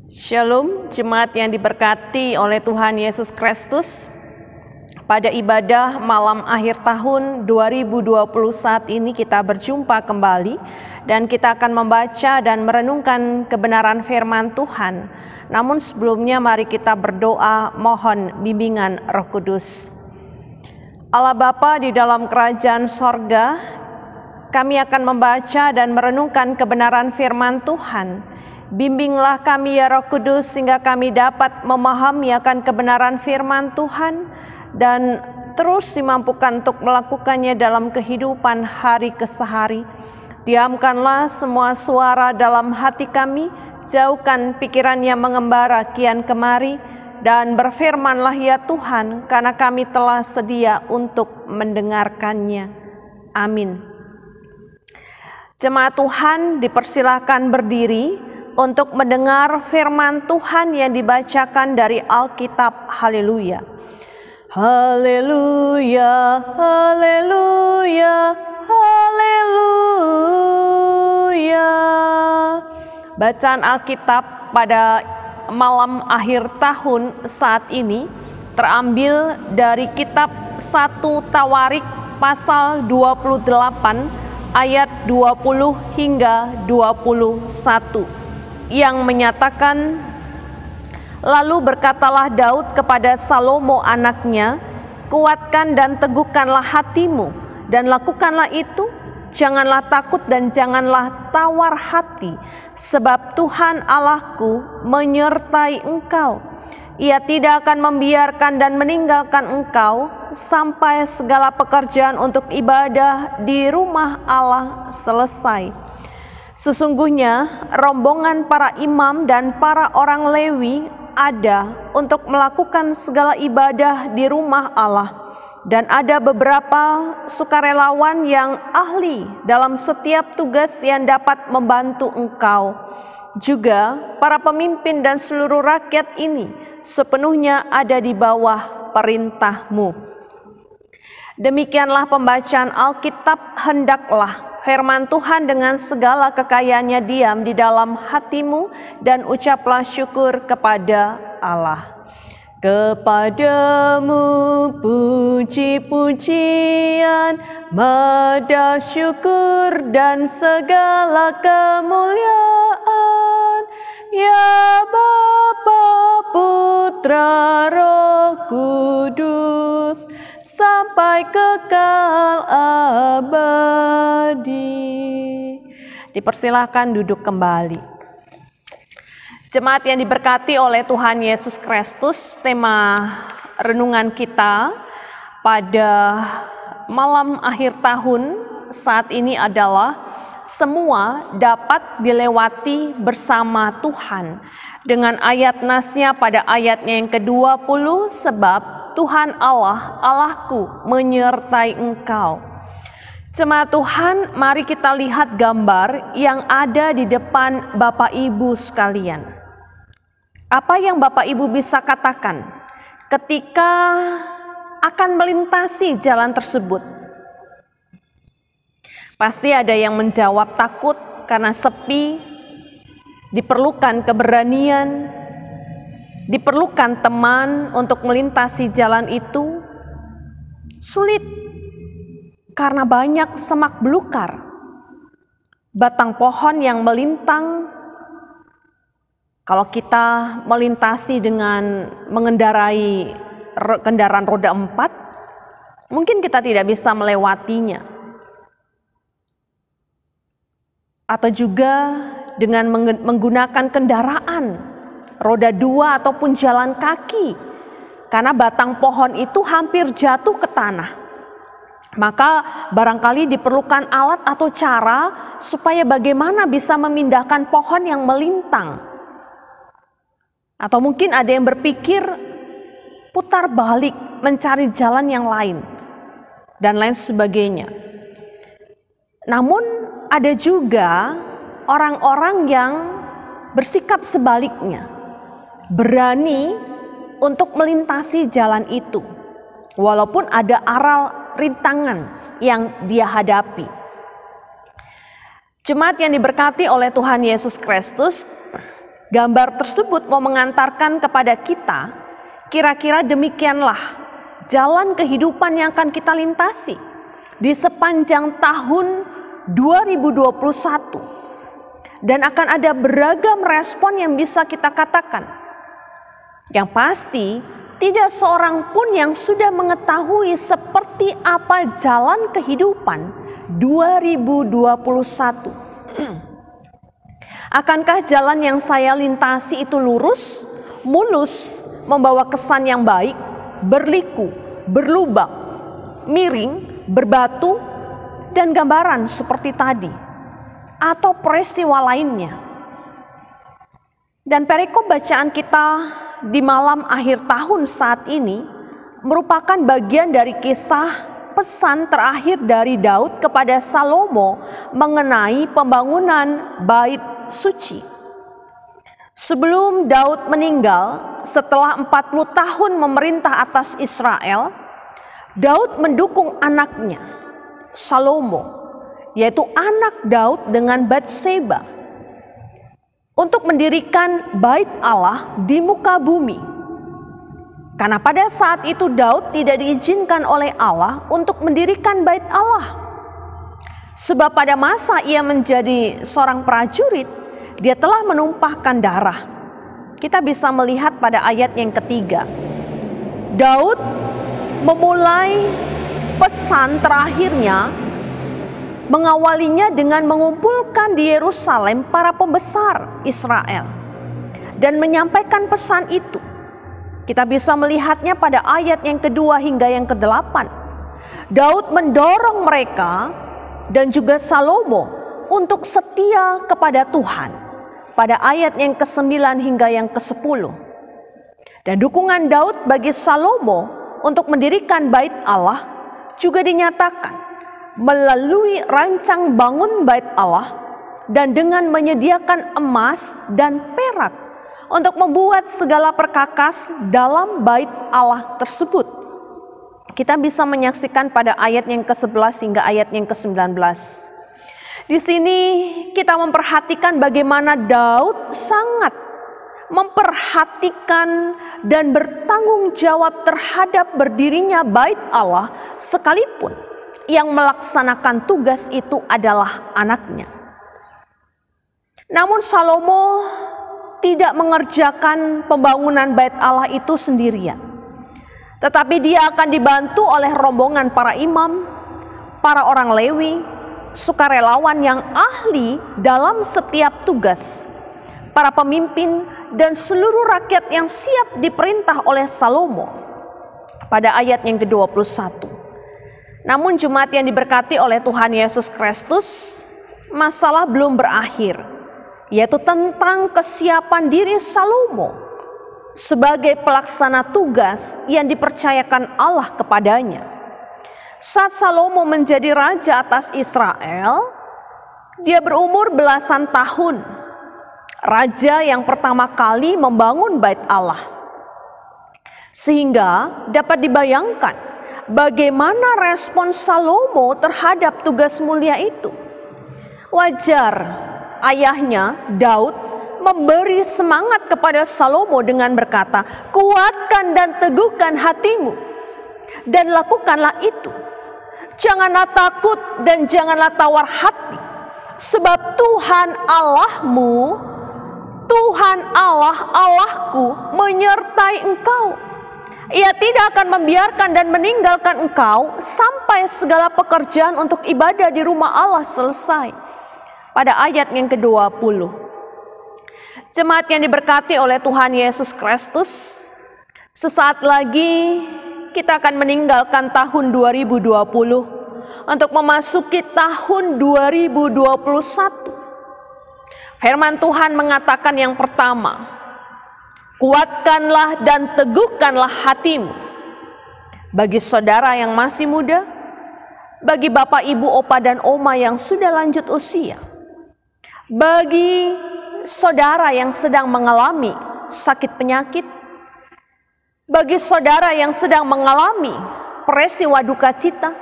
Shalom, jemaat yang diberkati oleh Tuhan Yesus Kristus. Pada ibadah malam akhir tahun 2020 saat ini kita berjumpa kembali dan kita akan membaca dan merenungkan kebenaran firman Tuhan. Namun sebelumnya mari kita berdoa mohon bimbingan Roh Kudus. Allah Bapa di dalam kerajaan sorga, kami akan membaca dan merenungkan kebenaran firman Tuhan. Bimbinglah kami ya Roh Kudus sehingga kami dapat memahami akan kebenaran firman Tuhan dan terus dimampukan untuk melakukannya dalam kehidupan hari ke hari. Diamkanlah semua suara dalam hati kami, jauhkan pikiran yang mengembara kian kemari, dan berfirmanlah ya Tuhan, karena kami telah sedia untuk mendengarkannya. Amin. Jemaat Tuhan dipersilakan berdiri untuk mendengar firman Tuhan yang dibacakan dari Alkitab. Haleluya. Haleluya, haleluya, haleluya. Bacaan Alkitab pada malam akhir tahun saat ini terambil dari kitab 1 Tawarik pasal 28 ayat 20 hingga 21. Yang menyatakan, lalu berkatalah Daud kepada Salomo anaknya, kuatkan dan teguhkanlah hatimu dan lakukanlah itu, janganlah takut dan janganlah tawar hati, sebab Tuhan Allahku menyertai engkau. Ia tidak akan membiarkan dan meninggalkan engkau sampai segala pekerjaan untuk ibadah di rumah Allah selesai. Sesungguhnya rombongan para imam dan para orang Lewi ada untuk melakukan segala ibadah di rumah Allah, dan ada beberapa sukarelawan yang ahli dalam setiap tugas yang dapat membantu engkau. Juga para pemimpin dan seluruh rakyat ini sepenuhnya ada di bawah perintahmu. Demikianlah pembacaan Alkitab. Hendaklah firman Tuhan dengan segala kekayaannya diam di dalam hatimu, dan ucaplah syukur kepada Allah. Kepadamu puji-pujian, madah syukur dan segala kemuliaan, ya Bapa, Putra, Roh Kudus, sampai kekal abadi. Dipersilahkan duduk kembali. Jemaat yang diberkati oleh Tuhan Yesus Kristus, tema renungan kita pada malam akhir tahun saat ini adalah semua dapat dilewati bersama Tuhan. Dengan ayat nasnya pada ayatnya yang ke-20, sebab Tuhan Allah, Allahku menyertai engkau. Jemaat Tuhan, mari kita lihat gambar yang ada di depan Bapak Ibu sekalian. Apa yang Bapak Ibu bisa katakan ketika akan melintasi jalan tersebut? Pasti ada yang menjawab takut karena sepi, diperlukan keberanian, diperlukan teman untuk melintasi jalan itu. Sulit karena banyak semak belukar, batang pohon yang melintang. Kalau kita melintasi dengan mengendarai kendaraan roda 4, mungkin kita tidak bisa melewatinya. Atau juga dengan menggunakan kendaraan roda 2 ataupun jalan kaki, karena batang pohon itu hampir jatuh ke tanah. Maka barangkali diperlukan alat atau cara supaya bagaimana bisa memindahkan pohon yang melintang. Atau mungkin ada yang berpikir putar balik mencari jalan yang lain dan lain sebagainya. Namun ada juga orang-orang yang bersikap sebaliknya, berani untuk melintasi jalan itu walaupun ada aral rintangan yang dia hadapi. Jemaat yang diberkati oleh Tuhan Yesus Kristus, Gambar tersebut mau mengantarkan kepada kita, kira-kira demikianlah jalan kehidupan yang akan kita lintasi di sepanjang tahun 2021. Dan akan ada beragam respon yang bisa kita katakan. Yang pasti, tidak seorang pun yang sudah mengetahui seperti apa jalan kehidupan 2021. Akankah jalan yang saya lintasi itu lurus, mulus, membawa kesan yang baik, berliku, berlubang, miring, berbatu, dan gambaran seperti tadi, atau peristiwa lainnya? Dan perikop bacaan kita di malam akhir tahun saat ini merupakan bagian dari kisah pesan terakhir dari Daud kepada Salomo mengenai pembangunan bait suci. Sebelum Daud meninggal setelah 40 tahun memerintah atas Israel, Daud mendukung anaknya Salomo, yaitu anak Daud dengan Batseba, untuk mendirikan bait Allah di muka bumi. Karena pada saat itu Daud tidak diizinkan oleh Allah untuk mendirikan bait Allah. Sebab pada masa ia menjadi seorang prajurit, dia telah menumpahkan darah. Kita bisa melihat pada ayat yang ketiga. Daud memulai pesan terakhirnya, mengawalinya dengan mengumpulkan di Yerusalem para pembesar Israel dan menyampaikan pesan itu. Kita bisa melihatnya pada ayat yang kedua hingga yang ke-8. Daud mendorong mereka dan juga Salomo untuk setia kepada Tuhan pada ayat yang ke-9 hingga yang ke-10. Dan dukungan Daud bagi Salomo untuk mendirikan bait Allah juga dinyatakan melalui rancang bangun bait Allah dan dengan menyediakan emas dan perak untuk membuat segala perkakas dalam bait Allah tersebut. Kita bisa menyaksikan pada ayat yang ke-11 hingga ayat yang ke-19. Di sini kita memperhatikan bagaimana Daud sangat memperhatikan dan bertanggung jawab terhadap berdirinya bait Allah, sekalipun yang melaksanakan tugas itu adalah anaknya. Namun Salomo tidak mengerjakan pembangunan bait Allah itu sendirian, tetapi dia akan dibantu oleh rombongan para imam, para orang Lewi, sukarelawan yang ahli dalam setiap tugas, para pemimpin dan seluruh rakyat yang siap diperintah oleh Salomo pada ayat yang ke-21. Namun jemaat yang diberkati oleh Tuhan Yesus Kristus, masalah belum berakhir, yaitu tentang kesiapan diri Salomo sebagai pelaksana tugas yang dipercayakan Allah kepadanya. Saat Salomo menjadi raja atas Israel, dia berumur belasan tahun. Raja yang pertama kali membangun bait Allah. Sehingga dapat dibayangkan bagaimana respon Salomo terhadap tugas mulia itu. Wajar ayahnya Daud memberi semangat kepada Salomo dengan berkata, "Kuatkan dan teguhkan hatimu dan lakukanlah itu. Janganlah takut dan janganlah tawar hati, sebab Tuhan Allahmu, Tuhan Allahku menyertai engkau. Ia tidak akan membiarkan dan meninggalkan engkau sampai segala pekerjaan untuk ibadah di rumah Allah selesai." Pada ayat yang ke-20. Jemaat yang diberkati oleh Tuhan Yesus Kristus, sesaat lagi kita akan meninggalkan tahun 2020 untuk memasuki tahun 2021. Firman Tuhan mengatakan yang pertama, kuatkanlah dan teguhkanlah hatimu. Bagi saudara yang masih muda, bagi bapak, ibu, opa, dan oma yang sudah lanjut usia, bagi saudara yang sedang mengalami sakit penyakit, bagi saudara yang sedang mengalami peristiwa duka cita,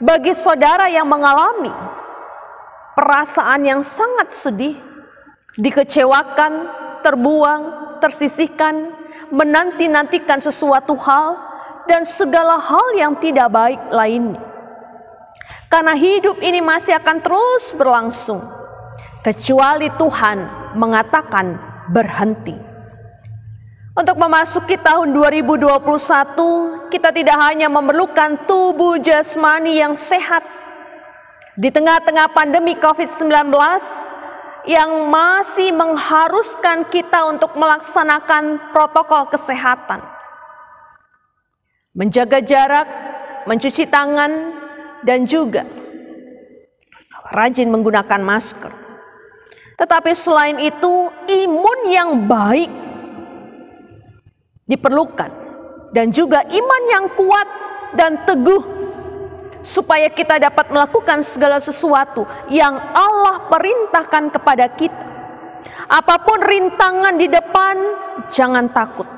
bagi saudara yang mengalami perasaan yang sangat sedih, dikecewakan, terbuang, tersisihkan, menanti-nantikan sesuatu hal, dan segala hal yang tidak baik lainnya. Karena hidup ini masih akan terus berlangsung, kecuali Tuhan mengatakan berhenti. Untuk memasuki tahun 2021, kita tidak hanya memerlukan tubuh jasmani yang sehat di tengah-tengah pandemi COVID-19 yang masih mengharuskan kita untuk melaksanakan protokol kesehatan, menjaga jarak, mencuci tangan, dan juga rajin menggunakan masker. Tetapi selain itu, imun yang baik diperlukan, dan juga iman yang kuat dan teguh, supaya kita dapat melakukan segala sesuatu yang Allah perintahkan kepada kita. Apapun rintangan di depan, jangan takut,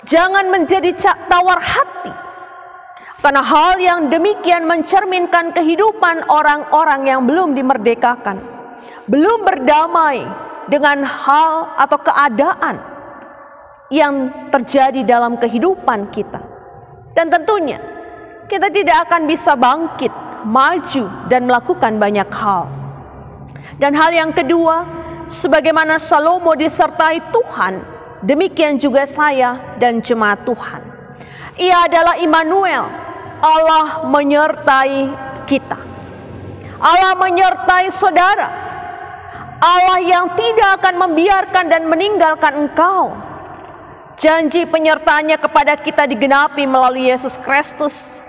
jangan menjadi tawar hati, karena hal yang demikian mencerminkan kehidupan orang-orang yang belum dimerdekakan, belum berdamai dengan hal atau keadaan yang terjadi dalam kehidupan kita. Dan tentunya kita tidak akan bisa bangkit, maju, dan melakukan banyak hal. Dan hal yang kedua, sebagaimana Salomo disertai Tuhan, demikian juga saya dan jemaat Tuhan. Ia adalah Immanuel, Allah menyertai kita. Allah menyertai saudara. Allah yang tidak akan membiarkan dan meninggalkan engkau. Janji penyertaannya kepada kita digenapi melalui Yesus Kristus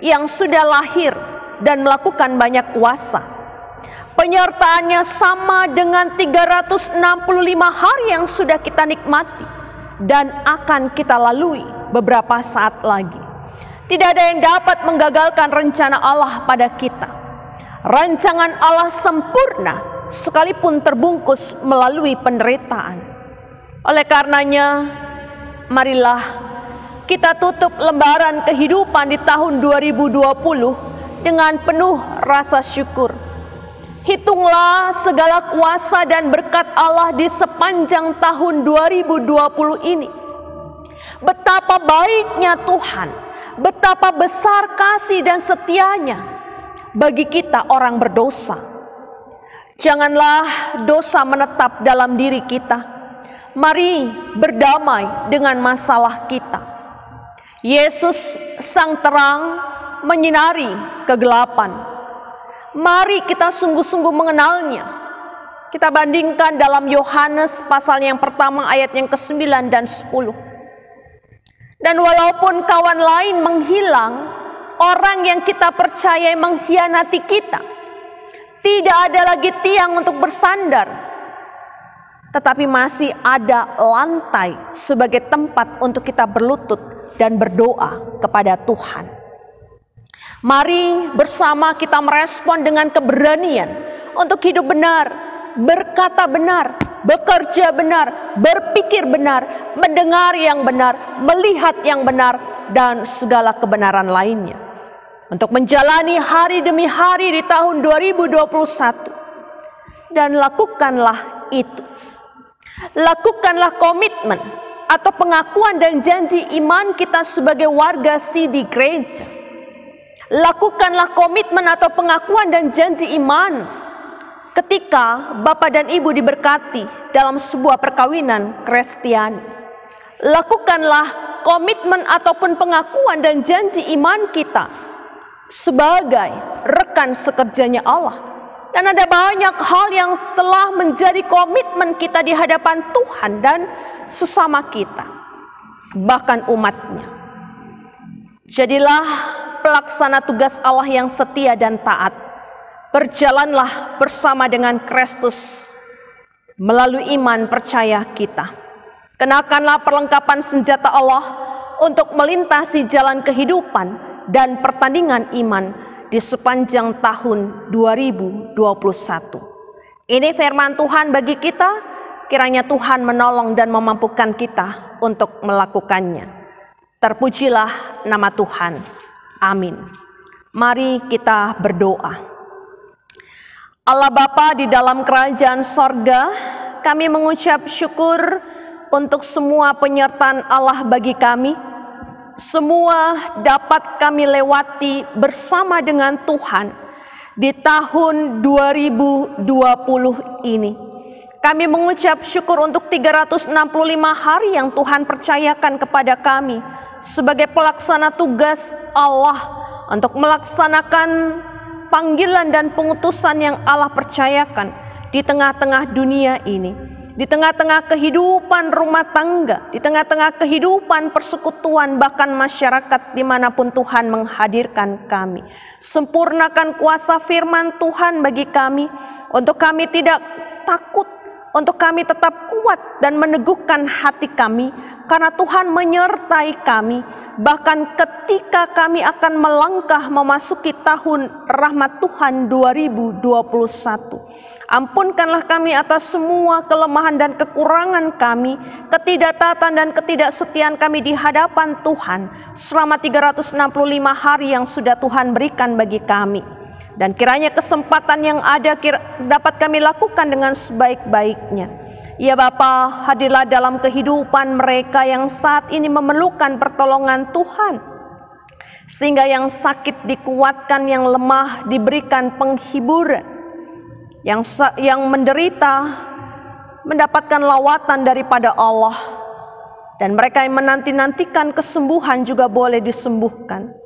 yang sudah lahir dan melakukan banyak kuasa. Penyertaannya sama dengan 365 hari yang sudah kita nikmati dan akan kita lalui beberapa saat lagi. Tidak ada yang dapat menggagalkan rencana Allah pada kita. Rancangan Allah sempurna sekalipun terbungkus melalui penderitaan. Oleh karenanya, marilah kita tutup lembaran kehidupan di tahun 2020 dengan penuh rasa syukur. Hitunglah segala kuasa dan berkat Allah di sepanjang tahun 2020 ini. Betapa baiknya Tuhan, betapa besar kasih dan setianya bagi kita orang berdosa. Janganlah dosa menetap dalam diri kita. Mari berdamai dengan masalah kita. Yesus sang terang menyinari kegelapan. Mari kita sungguh-sungguh mengenalnya. Kita bandingkan dalam Yohanes pasal yang pertama ayat yang ke-9 dan 10. Dan walaupun kawan lain menghilang, orang yang kita percayai mengkhianati kita, tidak ada lagi tiang untuk bersandar, tetapi masih ada lantai sebagai tempat untuk kita berlutut dan berdoa kepada Tuhan. Mari bersama kita merespon dengan keberanian untuk hidup benar, berkata benar, bekerja benar, berpikir benar, mendengar yang benar, melihat yang benar, dan segala kebenaran lainnya. Untuk menjalani hari demi hari di tahun 2021. Dan lakukanlah itu. Lakukanlah komitmen atau pengakuan dan janji iman kita sebagai warga di gereja. Lakukanlah komitmen atau pengakuan dan janji iman ketika Bapak dan Ibu diberkati dalam sebuah perkawinan Kristiani. Lakukanlah komitmen ataupun pengakuan dan janji iman kita sebagai rekan sekerjanya Allah. Dan ada banyak hal yang telah menjadi komitmen kita di hadapan Tuhan dan sesama kita, bahkan umatnya. Jadilah pelaksana tugas Allah yang setia dan taat. Berjalanlah bersama dengan Kristus melalui iman percaya kita. Kenakanlah perlengkapan senjata Allah untuk melintasi jalan kehidupan dan pertandingan iman di sepanjang tahun 2021. Ini firman Tuhan bagi kita, kiranya Tuhan menolong dan memampukan kita untuk melakukannya. Terpujilah nama Tuhan. Amin. Mari kita berdoa. Allah Bapa di dalam kerajaan sorga, kami mengucap syukur untuk semua penyertaan Allah bagi kami. Semua dapat kami lewati bersama dengan Tuhan di tahun 2020 ini. Kami mengucap syukur untuk 365 hari yang Tuhan percayakan kepada kami sebagai pelaksana tugas Allah untuk melaksanakan panggilan dan pengutusan yang Allah percayakan di tengah-tengah dunia ini, di tengah-tengah kehidupan rumah tangga, di tengah-tengah kehidupan persekutuan, bahkan masyarakat dimanapun Tuhan menghadirkan kami. Sempurnakan kuasa firman Tuhan bagi kami, untuk kami tidak takut, untuk kami tetap kuat dan meneguhkan hati kami, karena Tuhan menyertai kami. Bahkan ketika kami akan melangkah memasuki tahun rahmat Tuhan 2021. Ampunkanlah kami atas semua kelemahan dan kekurangan kami, ketidaktaatan dan ketidaksetiaan kami di hadapan Tuhan selama 365 hari yang sudah Tuhan berikan bagi kami. Dan kiranya kesempatan yang ada dapat kami lakukan dengan sebaik-baiknya. Ya Bapa, hadirlah dalam kehidupan mereka yang saat ini memerlukan pertolongan Tuhan. Sehingga yang sakit dikuatkan, yang lemah diberikan penghiburan, yang menderita mendapatkan lawatan daripada Allah. Dan mereka yang menanti-nantikan kesembuhan juga boleh disembuhkan.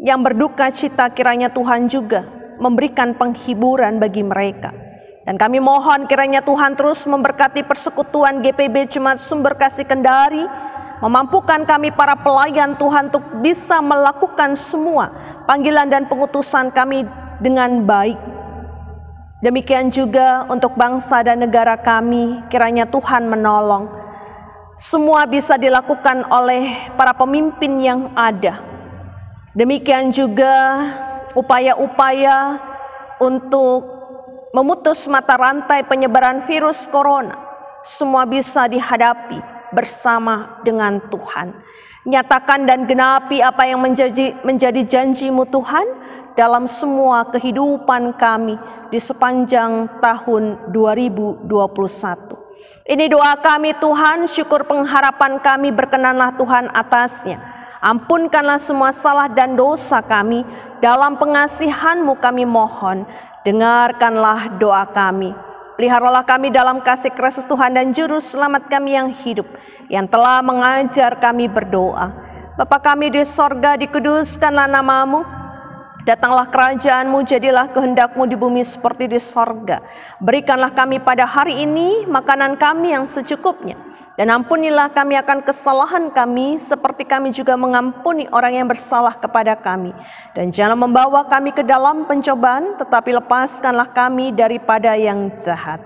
Yang berduka cita kiranya Tuhan juga memberikan penghiburan bagi mereka. Dan kami mohon kiranya Tuhan terus memberkati persekutuan GPB Jemaat Sumber Kasih Kendari, memampukan kami para pelayan Tuhan untuk bisa melakukan semua panggilan dan pengutusan kami dengan baik. Demikian juga untuk bangsa dan negara kami, kiranya Tuhan menolong. Semua bisa dilakukan oleh para pemimpin yang ada. Demikian juga upaya-upaya untuk memutus mata rantai penyebaran virus corona, semua bisa dihadapi bersama dengan Tuhan. Nyatakan dan genapi apa yang menjadi janji-Mu Tuhan dalam semua kehidupan kami di sepanjang tahun 2021. Ini doa kami Tuhan, syukur pengharapan kami, berkenanlah Tuhan atasnya. Ampunkanlah semua salah dan dosa kami, dalam pengasihan-Mu kami mohon. Dengarkanlah doa kami. Peliharalah kami dalam kasih Kristus Tuhan dan Juru Selamat kami yang hidup, yang telah mengajar kami berdoa. Bapa kami di sorga, dikuduskanlah nama-Mu. Datanglah kerajaan-Mu, jadilah kehendak-Mu di bumi seperti di sorga. Berikanlah kami pada hari ini makanan kami yang secukupnya. Dan ampunilah kami akan kesalahan kami, seperti kami juga mengampuni orang yang bersalah kepada kami. Dan jangan membawa kami ke dalam pencobaan, tetapi lepaskanlah kami daripada yang jahat.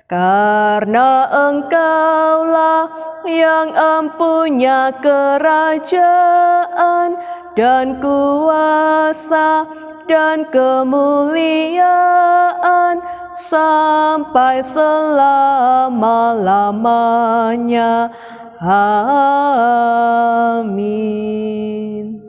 Karena Engkaulah yang empunya kerajaan dan kuasa dan kemuliaan sampai selama-lamanya. Amin.